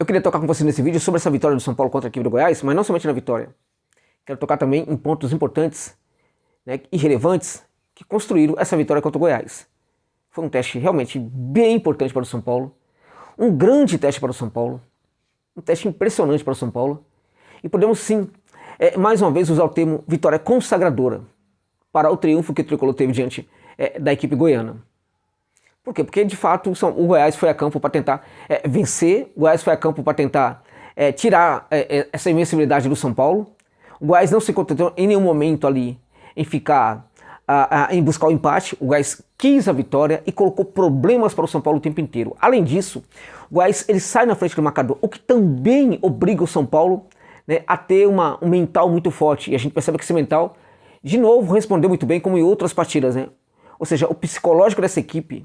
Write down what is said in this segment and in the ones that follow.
Eu queria tocar com você nesse vídeo sobre essa vitória do São Paulo contra a equipe do Goiás, mas não somente na vitória. Quero tocar também em pontos importantes, né, e relevantes que construíram essa vitória contra o Goiás. Foi um teste realmente bem importante para o São Paulo, um grande teste para o São Paulo, um teste impressionante para o São Paulo, e podemos sim, mais uma vez, usar o termo vitória consagradora para o triunfo que o Tricolor teve diante da equipe goiana. Por quê? Porque de fato o Goiás foi a campo para tentar vencer, o Goiás foi a campo para tentar tirar essa invencibilidade do São Paulo. O Goiás não se contentou em nenhum momento ali em ficar, em buscar o empate. O Goiás quis a vitória e colocou problemas para o São Paulo o tempo inteiro. Além disso, o Goiás ele sai na frente do marcador, o que também obriga o São Paulo, né, a ter um mental muito forte. E a gente percebe que esse mental, de novo, respondeu muito bem, como em outras partidas, né? Ou seja, o psicológico dessa equipe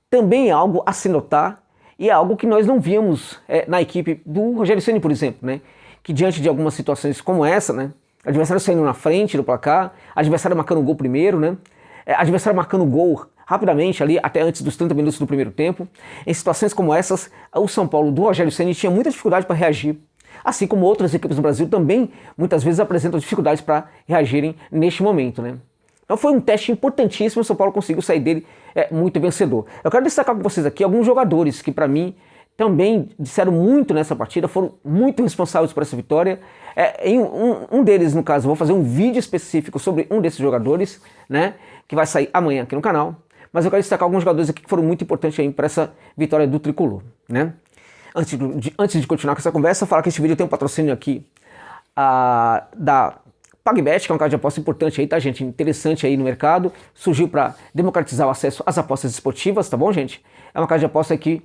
também é algo a se notar e é algo que nós não víamos na equipe do Rogério Ceni, por exemplo, né? Que diante de algumas situações como essa, né? Adversário saindo na frente do placar, adversário marcando o gol primeiro, né? Adversário marcando o gol rapidamente ali, até antes dos 30 minutos do primeiro tempo. Em situações como essas, o São Paulo do Rogério Ceni tinha muita dificuldade para reagir. Assim como outras equipes do Brasil também, muitas vezes, apresentam dificuldades para reagirem neste momento, né? Então foi um teste importantíssimo, o São Paulo conseguiu sair dele muito vencedor. Eu quero destacar com vocês aqui alguns jogadores que para mim também disseram muito nessa partida, foram muito responsáveis por essa vitória. Um deles, no caso, vou fazer um vídeo específico sobre um desses jogadores, né, que vai sair amanhã aqui no canal. Mas eu quero destacar alguns jogadores aqui que foram muito importantes para essa vitória do Tricolor, né? Antes de continuar com essa conversa, falar que esse vídeo tem um patrocínio aqui da PagBet, que é um casa de aposta importante aí, tá, gente? Interessante aí no mercado. Surgiu para democratizar o acesso às apostas esportivas, tá bom, gente? É uma casa de aposta que,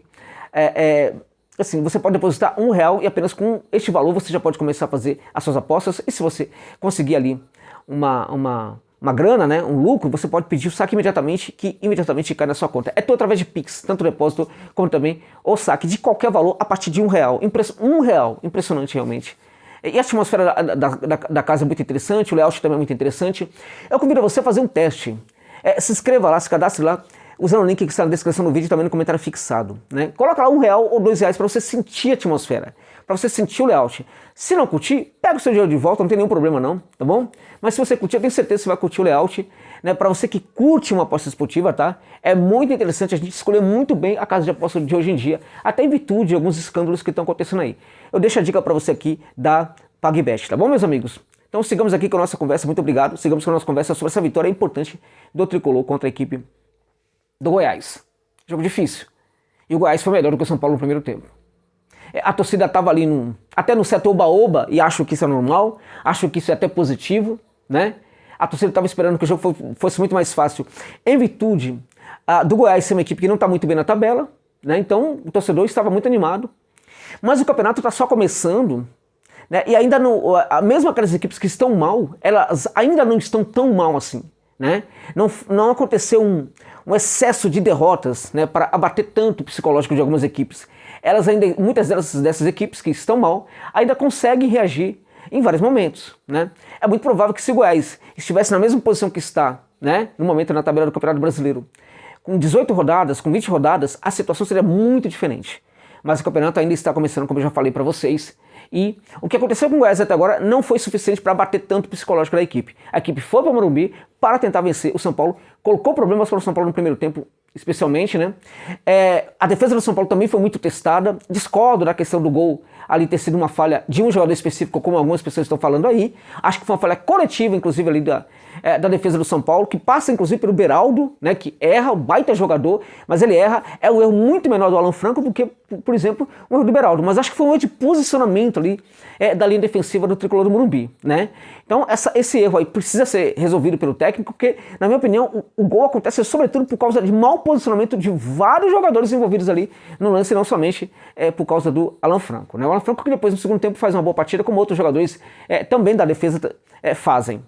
assim, você pode depositar R$1 e apenas com este valor você já pode começar a fazer as suas apostas. E se você conseguir ali uma grana, né, um lucro, você pode pedir o saque imediatamente, que imediatamente cai na sua conta. É tudo através de Pix, tanto o depósito como também o saque de qualquer valor a partir de R$1. R$1, impressionante realmente. E a atmosfera da casa é muito interessante, o layout também é muito interessante. Eu convido você a fazer um teste. Se inscreva lá, se cadastre lá, usando o link que está na descrição do vídeo e também no comentário fixado, né? Coloca lá R$1 ou R$2 para você sentir a atmosfera, para você sentir o layout. Se não curtir, pega o seu dinheiro de volta, não tem nenhum problema não, tá bom? Mas se você curtir, eu tenho certeza que você vai curtir o layout, né? Para você que curte uma aposta esportiva, tá? É muito interessante, a gente escolher muito bem a casa de aposta de hoje em dia, até em virtude de alguns escândalos que estão acontecendo aí. Eu deixo a dica para você aqui da PagBet, tá bom, meus amigos? Então sigamos aqui com a nossa conversa, muito obrigado. Sigamos com a nossa conversa sobre essa vitória importante do Tricolor contra a equipe do Goiás. Jogo difícil. E o Goiás foi melhor do que o São Paulo no primeiro tempo. A torcida estava ali até no setor oba-oba, e acho que isso é normal, acho que isso é até positivo, né? A torcida estava esperando que o jogo fosse muito mais fácil, em virtude do Goiás ser uma equipe que não está muito bem na tabela, né? Então o torcedor estava muito animado. Mas o campeonato está só começando, né? E ainda mesmo aquelas equipes que estão mal, elas ainda não estão tão mal assim, né? Não aconteceu um excesso de derrotas, né, para abater tanto o psicológico de algumas equipes. Muitas dessas equipes que estão mal ainda conseguem reagir em vários momentos, né? É muito provável que se o Goiás estivesse na mesma posição que está, né, no momento na tabela do Campeonato Brasileiro, com 18 rodadas, com 20 rodadas, a situação seria muito diferente. Mas o campeonato ainda está começando, como eu já falei para vocês. E o que aconteceu com o Goiás até agora não foi suficiente para abater tanto o psicológico da equipe. A equipe foi para o Morumbi para tentar vencer o São Paulo, colocou problemas para o São Paulo no primeiro tempo, especialmente, né? A defesa do São Paulo também foi muito testada. Discordo da questão do gol ali ter sido uma falha de um jogador específico, como algumas pessoas estão falando aí. Acho que foi uma falha coletiva, inclusive, ali da defesa do São Paulo, que passa, inclusive, pelo Beraldo, né, que erra, um baita jogador, mas ele erra. É um erro muito menor do Alan Franco do que, por exemplo, um erro do Beraldo. Mas acho que foi um erro de posicionamento ali da linha defensiva do Tricolor do Morumbi, né? Então, esse erro aí precisa ser resolvido pelo técnico, porque, na minha opinião, o gol acontece sobretudo por causa de mau posicionamento de vários jogadores envolvidos ali no lance, não somente por causa do Alan Franco, né? O Alan Franco que depois, no segundo tempo, faz uma boa partida, como outros jogadores também da defesa fazem.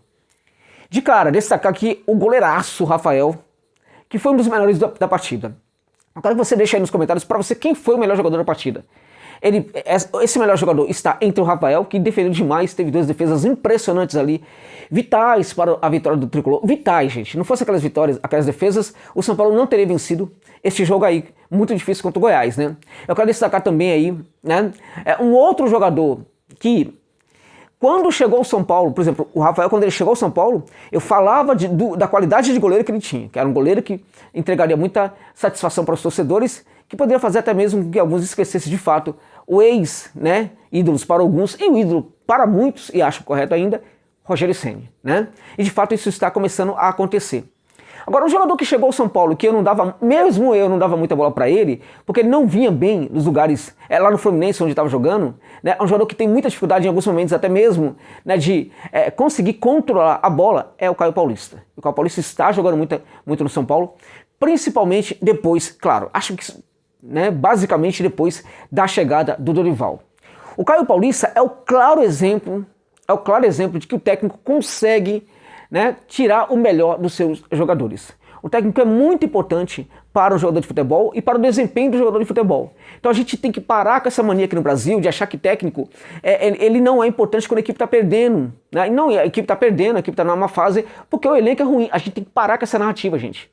De cara, destacar aqui o goleiraço Rafael, que foi um dos melhores da partida. Eu quero que você deixe aí nos comentários para você quem foi o melhor jogador da partida. Esse melhor jogador está entre o Rafael, que defendeu demais, teve 2 defesas impressionantes ali, vitais para a vitória do Tricolor. Vitais, gente. Não fosse aquelas vitórias, aquelas defesas, o São Paulo não teria vencido este jogo aí, muito difícil contra o Goiás, né? Eu quero destacar também aí, né, um outro jogador que, quando chegou ao São Paulo, por exemplo, o Rafael, quando ele chegou ao São Paulo, eu falava da qualidade de goleiro que ele tinha, que era um goleiro que entregaria muita satisfação para os torcedores, que poderia fazer até mesmo que alguns esquecessem de fato o ex, né, ídolos para alguns e o ídolo para muitos, e acho correto ainda, Rogério Ceni, né? E de fato isso está começando a acontecer. Agora, um jogador que chegou ao São Paulo, que eu não dava muita bola para ele, porque ele não vinha bem nos lugares, lá no Fluminense, onde estava jogando, né? É um jogador que tem muita dificuldade em alguns momentos, até mesmo, né, de conseguir controlar a bola, é o Caio Paulista. O Caio Paulista está jogando muito no São Paulo, principalmente depois, claro, acho que, né, basicamente depois da chegada do Dorival. O Caio Paulista é o claro exemplo de que o técnico consegue, né, tirar o melhor dos seus jogadores. O técnico é muito importante para o jogador de futebol e para o desempenho do jogador de futebol. Então a gente tem que parar com essa mania aqui no Brasil de achar que técnico ele não é importante quando a equipe está perdendo. Né? E não, a equipe está perdendo, a equipe está numa fase porque o elenco é ruim. A gente tem que parar com essa narrativa, gente.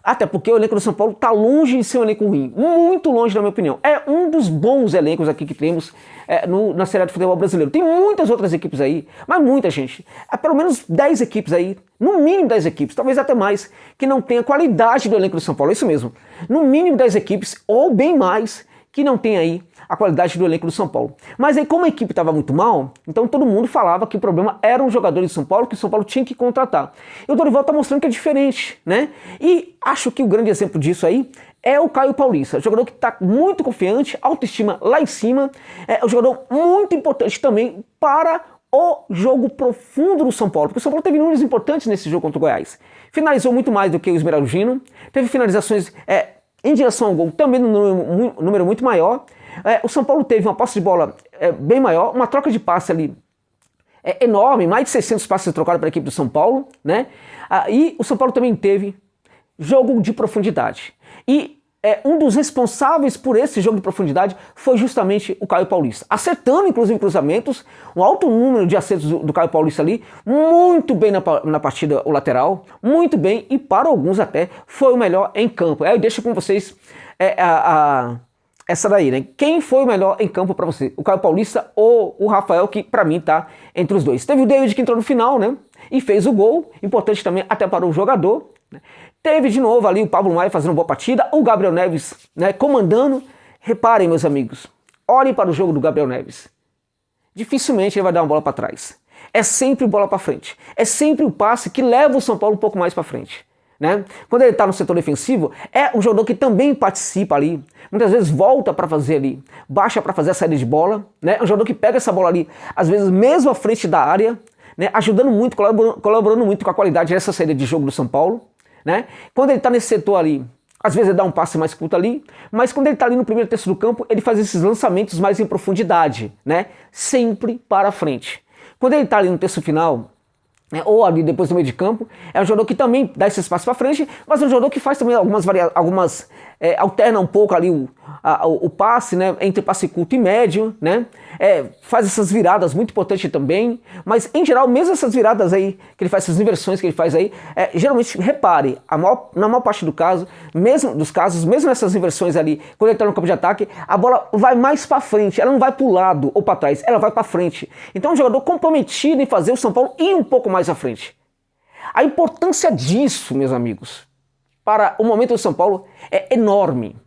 Até porque o elenco do São Paulo está longe de ser um elenco ruim, muito longe, na minha opinião. É um dos bons elencos aqui que temos na Série A de futebol brasileiro. Tem muitas outras equipes aí, mas muita gente. Há pelo menos 10 equipes aí, no mínimo 10 equipes, talvez até mais, que não tem a qualidade do elenco do São Paulo. É isso mesmo. No mínimo 10 equipes, ou bem mais, que não tem aí a qualidade do elenco do São Paulo. Mas aí, como a equipe estava muito mal, então todo mundo falava que o problema eram os jogadores do São Paulo, que o São Paulo tinha que contratar. E o Dorival está mostrando que é diferente, né? E acho que o grande exemplo disso aí é o Caio Paulista, jogador que está muito confiante, autoestima lá em cima, é um jogador muito importante também para o jogo profundo do São Paulo, porque o São Paulo teve números importantes nesse jogo contra o Goiás. Finalizou muito mais do que o Esmeraldino, teve finalizações em direção ao gol também num número muito maior. O São Paulo teve uma posse de bola bem maior, uma troca de passe ali enorme, mais de 600 passes trocados para a equipe do São Paulo, né? E o São Paulo também teve jogo de profundidade. E um dos responsáveis por esse jogo de profundidade foi justamente o Caio Paulista, acertando inclusive cruzamentos, um alto número de acertos do Caio Paulista ali, muito bem na partida o lateral, muito bem, e para alguns até foi o melhor em campo. Eu deixo com vocês essa daí, né? Quem foi o melhor em campo para você? O Caio Paulista ou o Rafael, que para mim tá entre os dois. Teve o David que entrou no final, né? E fez o gol, importante também até para o jogador, né? Teve de novo ali o Pablo Maia fazendo uma boa partida, o Gabriel Neves, né, comandando. Reparem, meus amigos, olhem para o jogo do Gabriel Neves. Dificilmente ele vai dar uma bola para trás. É sempre bola para frente. É sempre o passe que leva o São Paulo um pouco mais para frente. Né? Quando ele está no setor defensivo, é um jogador que também participa ali, muitas vezes volta para fazer ali, baixa para fazer a saída de bola, né? É um jogador que pega essa bola ali, às vezes mesmo à frente da área, né? Ajudando muito, colaborando muito com a qualidade dessa saída de jogo do São Paulo, né? Quando ele está nesse setor ali, às vezes ele dá um passe mais curto ali, mas quando ele está ali no primeiro terço do campo, ele faz esses lançamentos mais em profundidade, né? Sempre para frente. Quando ele está ali no terço final, ou ali depois do meio de campo, é um jogador que também dá esse espaço para frente, mas é um jogador que faz também alterna um pouco ali o passe, né, entre passe curto e médio, né, faz essas viradas muito importantes também, mas em geral, mesmo essas viradas aí, que ele faz, essas inversões que ele faz aí, geralmente, repare, na maior parte dos casos, mesmo nessas inversões ali, quando ele está no campo de ataque, a bola vai mais para frente, ela não vai para o lado ou para trás, ela vai para frente. Então é um jogador comprometido em fazer o São Paulo ir um pouco mais à frente. A importância disso, meus amigos, para o momento do São Paulo é enorme.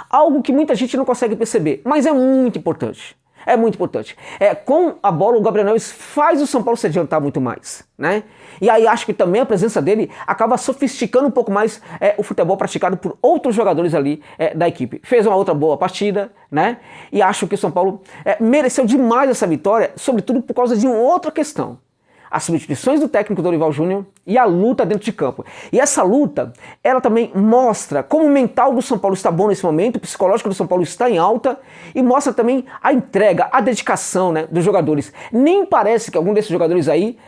Algo que muita gente não consegue perceber, mas é muito importante. É muito importante. Com a bola, o Gabriel Neves faz o São Paulo se adiantar muito mais, né? E aí acho que também a presença dele acaba sofisticando um pouco mais o futebol praticado por outros jogadores ali da equipe. Fez uma outra boa partida, né? E acho que o São Paulo mereceu demais essa vitória, sobretudo por causa de uma outra questão. As substituições do técnico Dorival Júnior e a luta dentro de campo. E essa luta, ela também mostra como o mental do São Paulo está bom nesse momento, o psicológico do São Paulo está em alta, e mostra também a entrega, a dedicação, né, dos jogadores. Nem parece que algum desses jogadores aí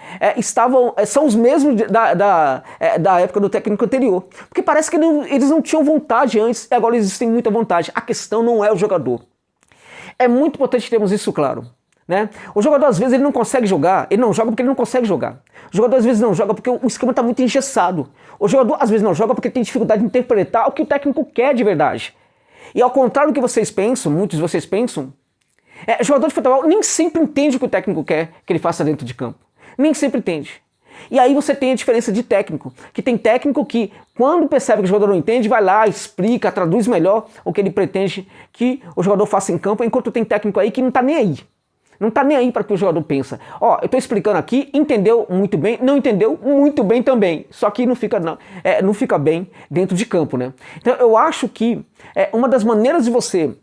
são os mesmos da época do técnico anterior. Porque parece que eles não tinham vontade antes, e agora eles têm muita vontade. A questão não é o jogador. é muito importante termos isso claro. Né? O jogador às vezes ele não consegue jogar, ele não joga porque ele não consegue jogar. O jogador às vezes não joga porque o esquema está muito engessado. O jogador às vezes não joga porque tem dificuldade de interpretar o que o técnico quer de verdade. E ao contrário do que vocês pensam, muitos de vocês pensam, jogador de futebol nem sempre entende o que o técnico quer que ele faça dentro de campo. Nem sempre entende. E aí você tem a diferença de técnico, que tem técnico que, quando percebe que o jogador não entende, vai lá, explica, traduz melhor o que ele pretende que o jogador faça em campo, enquanto tem técnico aí que não está nem aí. Não está nem aí para o que o jogador pensa. Ó, eu estou explicando aqui, entendeu muito bem, não entendeu muito bem também. Só que não fica bem dentro de campo, né? Então eu acho que uma das maneiras de você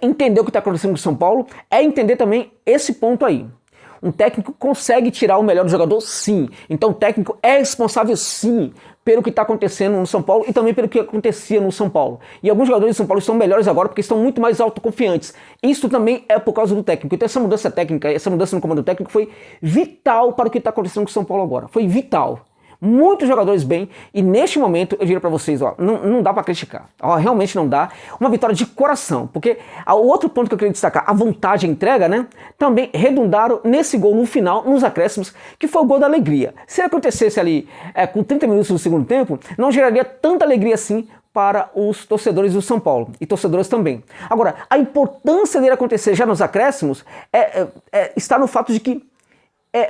entender o que está acontecendo com o São Paulo é entender também esse ponto aí. Um técnico consegue tirar o melhor do jogador, sim. Então o técnico é responsável, sim, pelo que está acontecendo no São Paulo e também pelo que acontecia no São Paulo. E alguns jogadores do São Paulo estão melhores agora porque estão muito mais autoconfiantes. Isso também é por causa do técnico. Então essa mudança técnica, essa mudança no comando técnico foi vital para o que está acontecendo com o São Paulo agora. Foi vital. Muitos jogadores bem, e neste momento eu diria para vocês, ó, não dá para criticar, ó, realmente não dá, uma vitória de coração, porque o outro ponto que eu queria destacar, a vontade e a entrega, né, também redundaram nesse gol no final, nos acréscimos, que foi o gol da alegria. Se acontecesse ali com 30 minutos do segundo tempo, não geraria tanta alegria assim para os torcedores do São Paulo, e torcedores também. Agora, a importância dele acontecer já nos acréscimos está no fato de que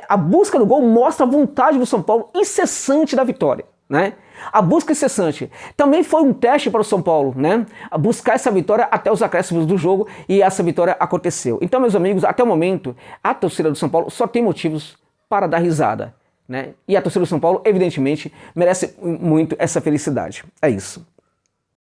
a busca do gol mostra a vontade do São Paulo incessante da vitória, né? A busca incessante. Também foi um teste para o São Paulo, né? A buscar essa vitória até os acréscimos do jogo, e essa vitória aconteceu. Então, meus amigos, até o momento, a torcida do São Paulo só tem motivos para dar risada, né? E a torcida do São Paulo, evidentemente, merece muito essa felicidade. É isso.